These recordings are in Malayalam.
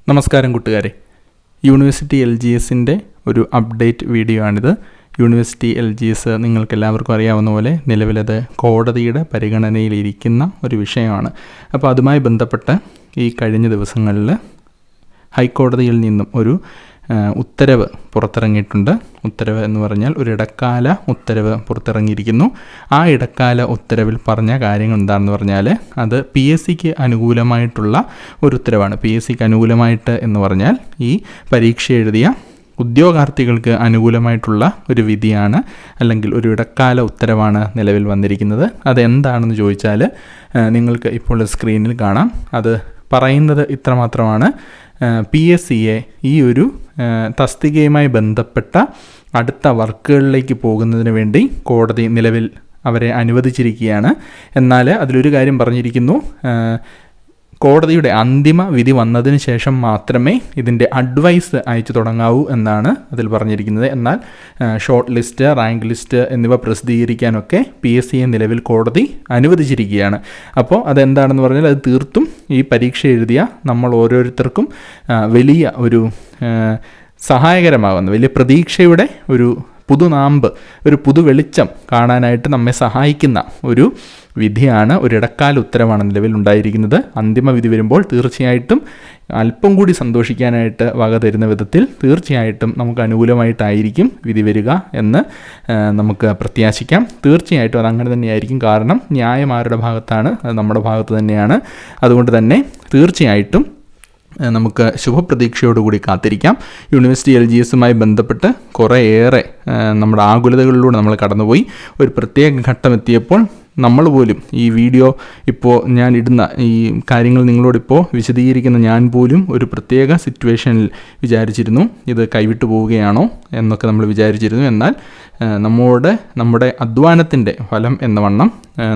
നമസ്കാരം കൂട്ടുകാരെ, യൂണിവേഴ്സിറ്റി LGSൻ്റെ ഒരു അപ്ഡേറ്റ് വീഡിയോ ആണിത്. യൂണിവേഴ്സിറ്റി LGS നിങ്ങൾക്കെല്ലാവർക്കും അറിയാവുന്ന പോലെ നിലവിലത് കോടതിയുടെ പരിഗണനയിലിരിക്കുന്ന ഒരു വിഷയമാണ്. അപ്പോൾ അതുമായി ബന്ധപ്പെട്ട് ഈ കഴിഞ്ഞ ദിവസങ്ങളിൽ ഹൈക്കോടതിയിൽ നിന്നും ഒരു ഉത്തരവ് പുറത്തിറങ്ങിയിട്ടുണ്ട്. ഉത്തരവ് എന്ന് പറഞ്ഞാൽ ഒരു ഇടക്കാല ഉത്തരവ് പുറത്തിറങ്ങിയിരിക്കുന്നു. ആ ഇടക്കാല ഉത്തരവിൽ പറഞ്ഞ കാര്യങ്ങൾ എന്താണെന്ന് പറഞ്ഞാൽ അത് PSCക്ക് അനുകൂലമായിട്ടുള്ള ഒരു ഉത്തരവാണ്. PSCക്ക് അനുകൂലമായിട്ട് എന്ന് പറഞ്ഞാൽ ഈ പരീക്ഷ എഴുതിയ ഉദ്യോഗാർത്ഥികൾക്ക് അനുകൂലമായിട്ടുള്ള ഒരു വിധിയാണ്, അല്ലെങ്കിൽ ഒരു ഇടക്കാല ഉത്തരവാണ് നിലവിൽ വന്നിരിക്കുന്നത്. അതെന്താണെന്ന് ചോദിച്ചാൽ നിങ്ങൾക്ക് ഇപ്പോൾ സ്ക്രീനിൽ കാണാം. അത് പറയുന്നത് ഇത്രമാത്രമാണ്: PSCയെ ഈ ഒരു തസ്തികയുമായി ബന്ധപ്പെട്ട അടുത്ത വർക്കുകളിലേക്ക് പോകുന്നതിന് വേണ്ടി കോടതി നിലവിൽ അവരെ അനുവദിച്ചിരിക്കുകയാണ്. എന്നാൽ അതിലൊരു കാര്യം പറഞ്ഞിരിക്കുന്നു, കോടതിയുടെ അന്തിമ വിധി വന്നതിന് ശേഷം മാത്രമേ ഇതിൻ്റെ അഡ്വൈസ് അയച്ചു തുടങ്ങാവൂ എന്നാണ് അതിൽ പറഞ്ഞിരിക്കുന്നത്. എന്നാൽ ഷോർട്ട് ലിസ്റ്റ്, റാങ്ക് ലിസ്റ്റ് എന്നിവ പ്രസിദ്ധീകരിക്കാനൊക്കെ PSCയെ നിലവിൽ കോടതി അനുവദിച്ചിരിക്കുകയാണ്. അപ്പോൾ അതെന്താണെന്ന് പറഞ്ഞാൽ അത് തീർത്തും ഈ പരീക്ഷ എഴുതിയ നമ്മൾ ഓരോരുത്തർക്കും വലിയ ഒരു സഹായകരമാകുന്ന, വലിയ പ്രതീക്ഷയുടെ ഒരു പുതുനാമ്പ്, ഒരു പുതു വെളിച്ചം കാണാനായിട്ട് നമ്മെ സഹായിക്കുന്ന ഒരു വിധിയാണ്, ഒരു ഇടക്കാല ഉത്തരവാണ് നിലവിൽ ഉണ്ടായിരിക്കുന്നത്. അന്തിമ വിധി വരുമ്പോൾ തീർച്ചയായിട്ടും അല്പം കൂടി സന്തോഷിക്കാനായിട്ട് വക തരുന്ന വിധത്തിൽ തീർച്ചയായിട്ടും നമുക്ക് അനുകൂലമായിട്ടായിരിക്കും വിധി വരിക എന്ന് നമുക്ക് പ്രത്യാശിക്കാം. തീർച്ചയായിട്ടും അതങ്ങനെ തന്നെയായിരിക്കും. കാരണം ന്യായം ആരുടെ ഭാഗത്താണ്? അത് നമ്മുടെ ഭാഗത്ത് തന്നെയാണ്. അതുകൊണ്ട് തന്നെ തീർച്ചയായിട്ടും നമുക്ക് ശുഭപ്രതീക്ഷയോടുകൂടി കാത്തിരിക്കാം. യൂണിവേഴ്സിറ്റി LGSുമായി ബന്ധപ്പെട്ട് കുറേയേറെ നമ്മുടെ ആകുലതകളിലൂടെ നമ്മൾ കടന്നുപോയി. ഒരു പ്രത്യേക ഘട്ടം എത്തിയപ്പോൾ നമ്മൾ പോലും ഈ വീഡിയോ ഇപ്പോൾ ഞാൻ ഇടുന്ന ഈ കാര്യങ്ങൾ നിങ്ങളോടിപ്പോൾ വിശദീകരിക്കുന്ന ഞാൻ പോലും ഒരു പ്രത്യേക സിറ്റുവേഷനിൽ വിചാരിച്ചിരുന്നു ഇത് കൈവിട്ടു പോവുകയാണോ എന്നൊക്കെ നമ്മൾ വിചാരിച്ചിരുന്നു. എന്നാൽ നമ്മുടെ അധ്വാനത്തിൻ്റെ ഫലം എന്ന വണ്ണം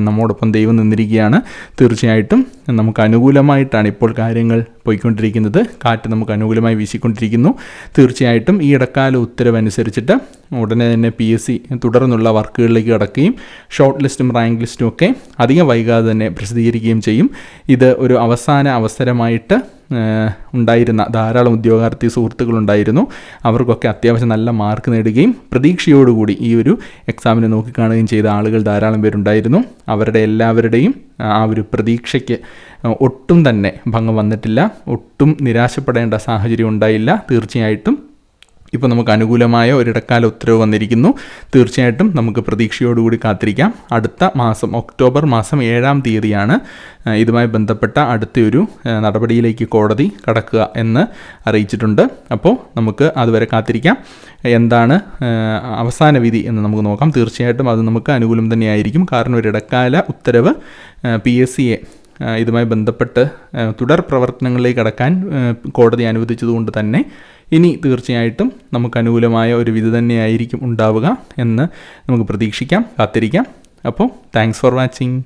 നമ്മോടൊപ്പം ദൈവം നിന്നിരിക്കുകയാണ്. തീർച്ചയായിട്ടും നമുക്ക് അനുകൂലമായിട്ടാണ് ഇപ്പോൾ കാര്യങ്ങൾ പോയിക്കൊണ്ടിരിക്കുന്നത്. കാറ്റ് നമുക്ക് അനുകൂലമായി വീശിക്കൊണ്ടിരിക്കുന്നു. തീർച്ചയായിട്ടും ഈ ഇടക്കാല ഉത്തരവനുസരിച്ചിട്ട് ഉടനെ തന്നെ PSC തുടർന്നുള്ള വർക്കുകളിലേക്ക് കടക്കുകയും ഷോർട്ട് ലിസ്റ്റും റാങ്ക് ലിസ്റ്റും ഒക്കെ അധികം വൈകാതെ തന്നെ പ്രസിദ്ധീകരിക്കുകയും ചെയ്യും. ഇത് ഒരു അവസാന അവസരമായിട്ട് ഉണ്ടായിരുന്ന ധാരാളം ഉദ്യോഗാർത്ഥി സുഹൃത്തുക്കളുണ്ടായിരുന്നു. അവർക്കൊക്കെ അത്യാവശ്യം നല്ല മാർക്ക് നേടുകയും പ്രതീക്ഷയോടുകൂടി ഈ ഒരു എക്സാമിനെ നോക്കിക്കാണുകയും ചെയ്ത ആളുകൾ ധാരാളം പേരുണ്ടായിരുന്നു. അവരുടെ എല്ലാവരുടെയും ആ ഒരു പ്രതീക്ഷയ്ക്ക് ഒട്ടും തന്നെ ഭംഗം വന്നിട്ടില്ല. ഒട്ടും നിരാശപ്പെടേണ്ട സാഹചര്യം ഉണ്ടായില്ല. തീർച്ചയായിട്ടും ഇപ്പോൾ നമുക്ക് അനുകൂലമായ ഒരിടക്കാല ഉത്തരവ് വന്നിരിക്കുന്നു. തീർച്ചയായിട്ടും നമുക്ക് പ്രതീക്ഷയോടുകൂടി കാത്തിരിക്കാം. അടുത്ത മാസം ഒക്ടോബർ മാസം 7-ാം തീയതിയാണ് ഇതുമായി ബന്ധപ്പെട്ട അടുത്തൊരു നടപടിയിലേക്ക് കോടതി കടക്കുക എന്ന് അറിയിച്ചിട്ടുണ്ട്. അപ്പോൾ നമുക്ക് അതുവരെ കാത്തിരിക്കാം. എന്താണ് അവസാന വിധി എന്ന് നമുക്ക് നോക്കാം. തീർച്ചയായിട്ടും അത് നമുക്ക് അനുകൂലം തന്നെയായിരിക്കും. കാരണം ഒരു ഇടക്കാല ഉത്തരവ് PSCയെ ഇതുമായി ബന്ധപ്പെട്ട് തുടർ പ്രവർത്തനങ്ങളിലേക്ക് കടക്കാൻ കോടതി അനുവദിച്ചതുകൊണ്ട് തന്നെ ഇനി തീർച്ചയായിട്ടും നമുക്ക് അനുകൂലമായ ഒരു വിധി തന്നെയായിരിക്കും ഉണ്ടാവുക എന്ന് നമുക്ക് പ്രതീക്ഷിക്കാം, കാത്തിരിക്കാം. അപ്പോൾ താങ്ക്സ് ഫോർ വാച്ചിങ്.